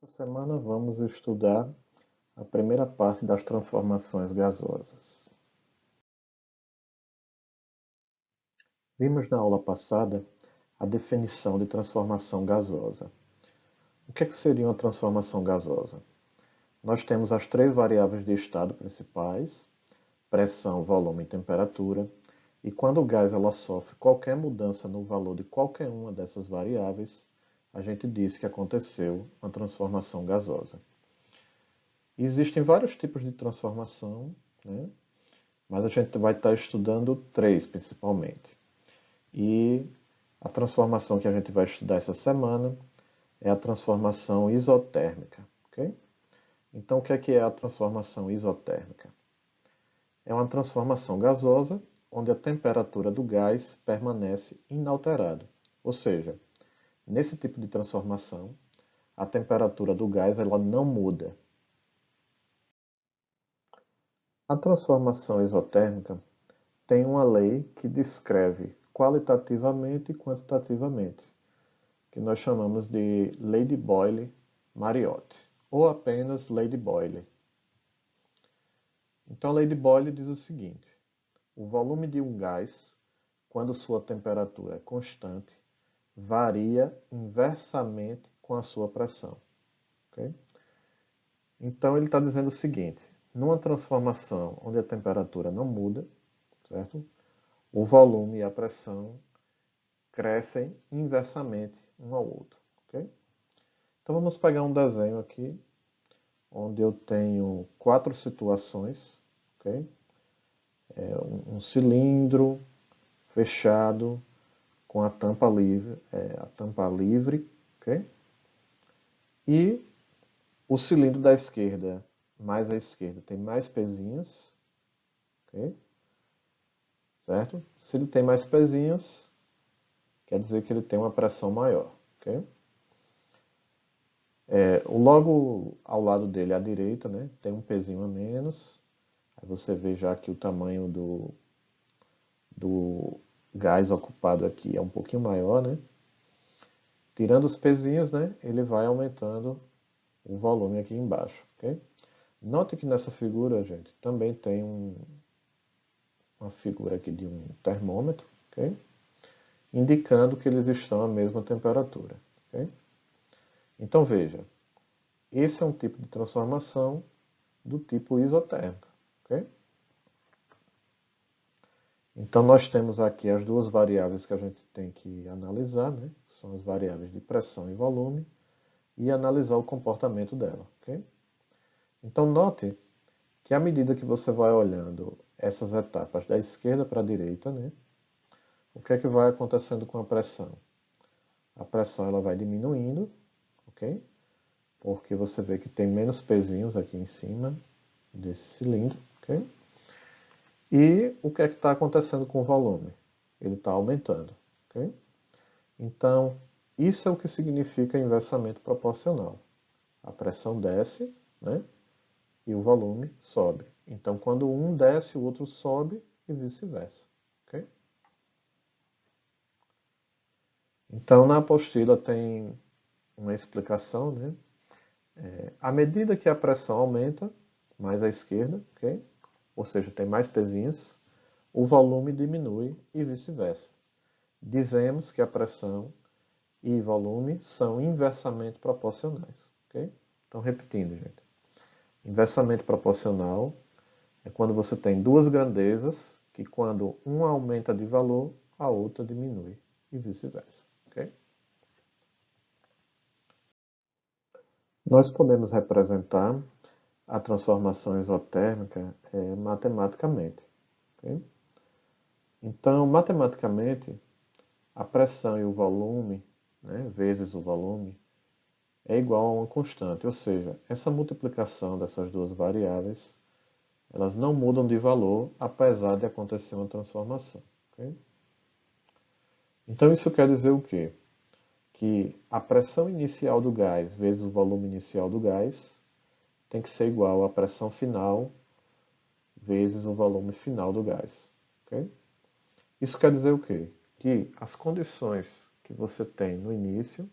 Essa semana vamos estudar a primeira parte das transformações gasosas. Vimos na aula passada a definição de transformação gasosa. O que seria uma transformação gasosa? Nós temos as três variáveis de estado principais: pressão, volume e temperatura. E quando o gás ela sofre qualquer mudança no valor de qualquer uma dessas variáveis, a gente diz que aconteceu uma transformação gasosa. Existem vários tipos de transformação, né? Mas a gente vai estar estudando três principalmente. E a transformação que a gente vai estudar essa semana é a transformação isotérmica. Okay? Então, o que é a transformação isotérmica? É uma transformação gasosa onde a temperatura do gás permanece inalterada. Ou seja, nesse tipo de transformação, a temperatura do gás ela não muda. A transformação isotérmica tem uma lei que descreve qualitativamente e quantitativamente, que nós chamamos de Lei de Boyle-Mariotte, ou apenas Lei de Boyle. Então a Lei de Boyle diz o seguinte: o volume de um gás, quando sua temperatura é constante, varia inversamente com a sua pressão. Okay? Então ele está dizendo o seguinte: numa transformação onde a temperatura não muda, certo? O volume e a pressão crescem inversamente um ao outro. Okay? Então vamos pegar um desenho aqui, onde eu tenho quatro situações. Okay? Um cilindro fechado com a tampa livre, okay? E o cilindro da esquerda, mais à esquerda, tem mais pezinhos, okay? Certo? Se ele tem mais pezinhos, quer dizer que ele tem uma pressão maior, okay? Logo ao lado dele, à direita, né, tem um pezinho a menos. Aí você vê já que o tamanho do gás ocupado aqui é um pouquinho maior, né? Tirando os pezinhos, né, ele vai aumentando o volume aqui embaixo, ok? Note que nessa figura, gente, também tem uma figura aqui de um termômetro, ok? Indicando que eles estão à mesma temperatura, ok? Então veja, esse é um tipo de transformação do tipo isotérmica, ok? Então nós temos aqui as duas variáveis que a gente tem que analisar, né? São as variáveis de pressão e volume, e analisar o comportamento dela, ok? Então note que à medida que você vai olhando essas etapas da esquerda para a direita, né? O que é que vai acontecendo com a pressão? A pressão ela vai diminuindo, ok? Porque você vê que tem menos pezinhos aqui em cima desse cilindro, ok? E o que é que está acontecendo com o volume? Ele está aumentando, ok? Então, isso é o que significa inversamente proporcional. A pressão desce, né? E o volume sobe. Então, quando um desce, o outro sobe e vice-versa, ok? Então, na apostila tem uma explicação, né? À medida que a pressão aumenta, mais à esquerda, ok? Ou seja, tem mais pezinhos, o volume diminui e vice-versa. Dizemos que a pressão e volume são inversamente proporcionais, ok? Então, repetindo, gente. Inversamente proporcional é quando você tem duas grandezas que quando uma aumenta de valor, a outra diminui e vice-versa, ok? Nós podemos representar a transformação isotérmica matematicamente. Okay? Então, matematicamente, a pressão e o volume, né, vezes o volume, é igual a uma constante, ou seja, essa multiplicação dessas duas variáveis, elas não mudam de valor, apesar de acontecer uma transformação. Okay? Então, isso quer dizer o quê? Que a pressão inicial do gás vezes o volume inicial do gás tem que ser igual à pressão final vezes o volume final do gás. Okay? Isso quer dizer o quê? Que as condições que você tem no início,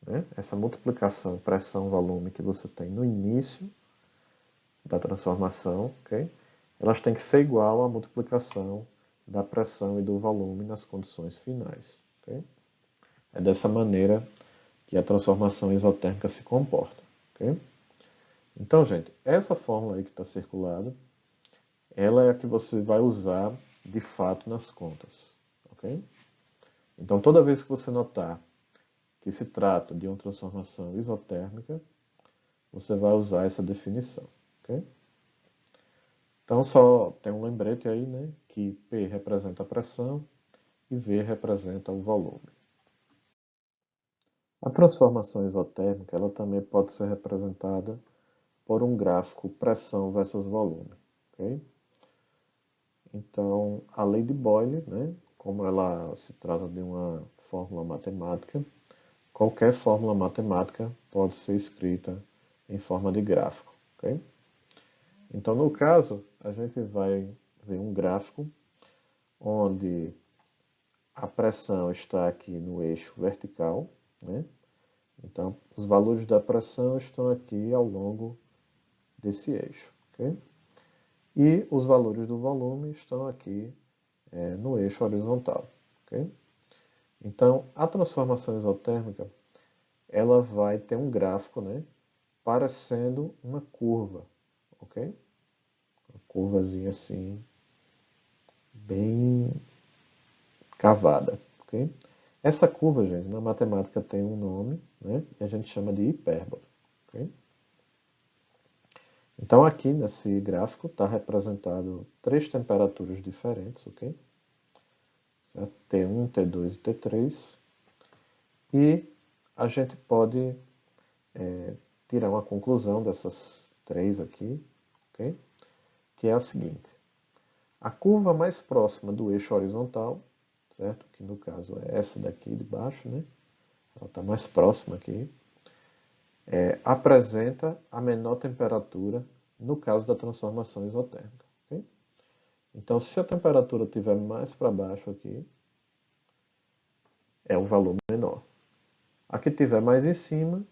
né? Essa multiplicação pressão-volume que você tem no início da transformação, ok? Elas têm que ser igual à multiplicação da pressão e do volume nas condições finais. Ok? É dessa maneira que a transformação isotérmica se comporta. Ok? Então, gente, essa fórmula aí que está circulada, ela é a que você vai usar de fato nas contas. Ok? Então, toda vez que você notar que se trata de uma transformação isotérmica, você vai usar essa definição. Ok? Então, só tem um lembrete aí, né, que P representa a pressão e V representa o volume. A transformação isotérmica ela também pode ser representada por um gráfico pressão versus volume. Okay? Então, a lei de Boyle, né, como ela se trata de uma fórmula matemática, qualquer fórmula matemática pode ser escrita em forma de gráfico. Okay? Então, no caso, a gente vai ver um gráfico onde a pressão está aqui no eixo vertical, né? Então, os valores da pressão estão aqui ao longo desse eixo. Okay? E os valores do volume estão aqui no eixo horizontal. Okay? Então, a transformação isotérmica ela vai ter um gráfico, né, parecendo uma curva. Okay? Uma curvazinha assim, bem cavada. Okay? Essa curva, gente, na matemática tem um nome, né, e a gente chama de hipérbole. Okay? Então aqui nesse gráfico está representado três temperaturas diferentes, ok? Certo? T1, T2 e T3. E a gente pode tirar uma conclusão dessas três aqui, ok? Que é a seguinte. A curva mais próxima do eixo horizontal, certo? Que no caso é essa daqui de baixo, né? Ela está mais próxima aqui. Apresenta a menor temperatura no caso da transformação isotérmica. Okay? Então, se a temperatura estiver mais para baixo aqui, é o valor menor. A que estiver mais em cima,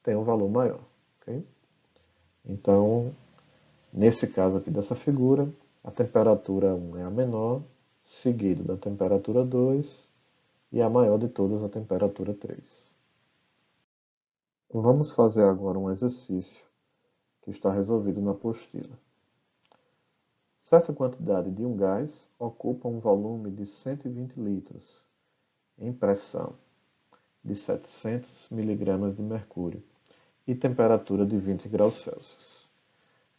tem um valor maior. Okay? Então, nesse caso aqui dessa figura, a temperatura 1 é a menor, seguido da temperatura 2 e a maior de todas, a temperatura 3. Vamos fazer agora um exercício que está resolvido na apostila. Certa quantidade de um gás ocupa um volume de 120 litros em pressão de 700 mg de mercúrio e temperatura de 20 graus Celsius.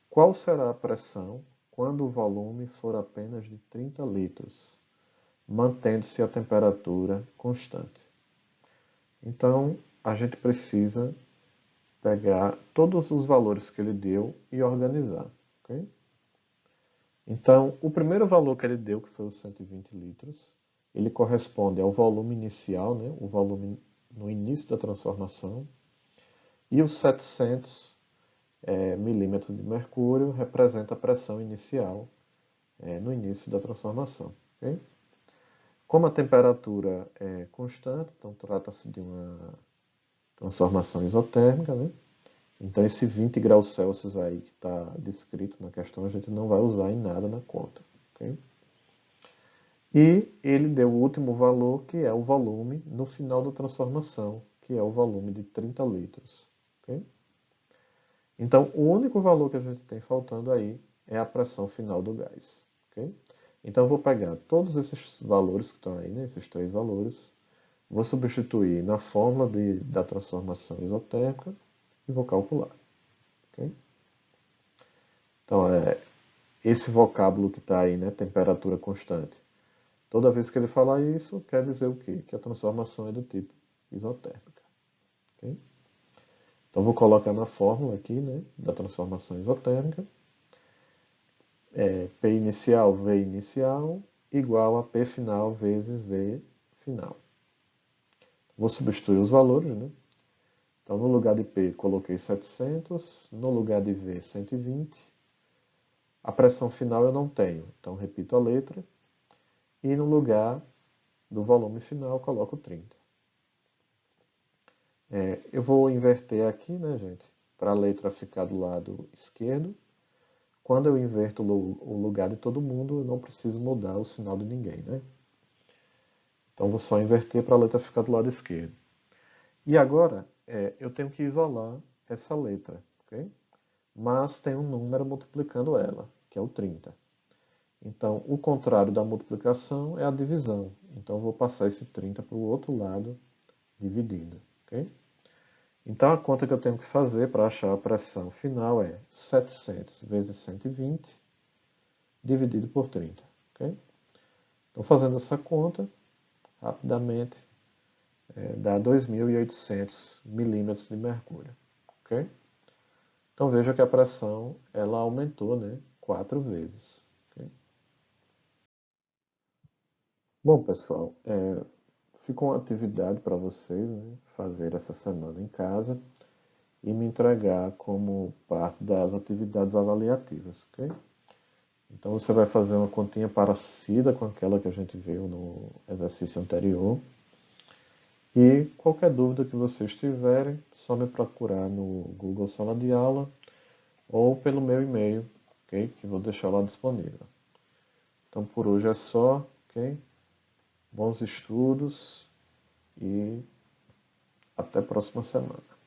Qual será a pressão quando o volume for apenas de 30 litros, mantendo-se a temperatura constante? Então, a gente precisa pegar todos os valores que ele deu e organizar. Okay? Então, o primeiro valor que ele deu, que foi os 120 litros, ele corresponde ao volume inicial, né, o volume no início da transformação, e os 700 milímetros de mercúrio representa a pressão inicial no início da transformação. Okay? Como a temperatura é constante, então trata-se de uma transformação isotérmica, né? Então esse 20 graus Celsius aí que está descrito na questão, a gente não vai usar em nada na conta. Okay? E ele deu o último valor, que é o volume no final da transformação, que é o volume de 30 litros. Okay? Então, o único valor que a gente tem faltando aí é a pressão final do gás. Okay? Então, eu vou pegar todos esses valores que estão aí, né, esses três valores, vou substituir na fórmula da transformação isotérmica e vou calcular. Okay? Então, esse vocábulo que está aí, né, temperatura constante, toda vez que ele falar isso, quer dizer o quê? Que a transformação é do tipo isotérmica. Okay? Então, vou colocar na fórmula aqui, né, da transformação isotérmica, P inicial, V inicial, igual a P final vezes V final. Vou substituir os valores, né? Então, no lugar de P, coloquei 700, no lugar de V, 120. A pressão final eu não tenho, então repito a letra. E no lugar do volume final, coloco 30. Eu vou inverter aqui, né, gente, para a letra ficar do lado esquerdo. Quando eu inverto o lugar de todo mundo, eu não preciso mudar o sinal de ninguém, né? Então, vou só inverter para a letra ficar do lado esquerdo. E agora, eu tenho que isolar essa letra, ok? Mas tem um número multiplicando ela, que é o 30. Então, o contrário da multiplicação é a divisão. Então, eu vou passar esse 30 para o outro lado, dividindo, ok? Então, a conta que eu tenho que fazer para achar a pressão final é 700 vezes 120 dividido por 30, ok? Então, fazendo essa conta, rapidamente, dá 2.800 milímetros de mercúrio, ok? Então, veja que a pressão ela aumentou, né, 4 vezes. Ok? Bom, pessoal, ficou uma atividade para vocês, né, fazer essa semana em casa e me entregar como parte das atividades avaliativas, ok? Então você vai fazer uma continha parecida com aquela que a gente viu no exercício anterior. E qualquer dúvida que vocês tiverem, só me procurar no Google Sala de Aula ou pelo meu e-mail, ok? Que vou deixar lá disponível. Então por hoje é só, ok? Bons estudos e até a próxima semana.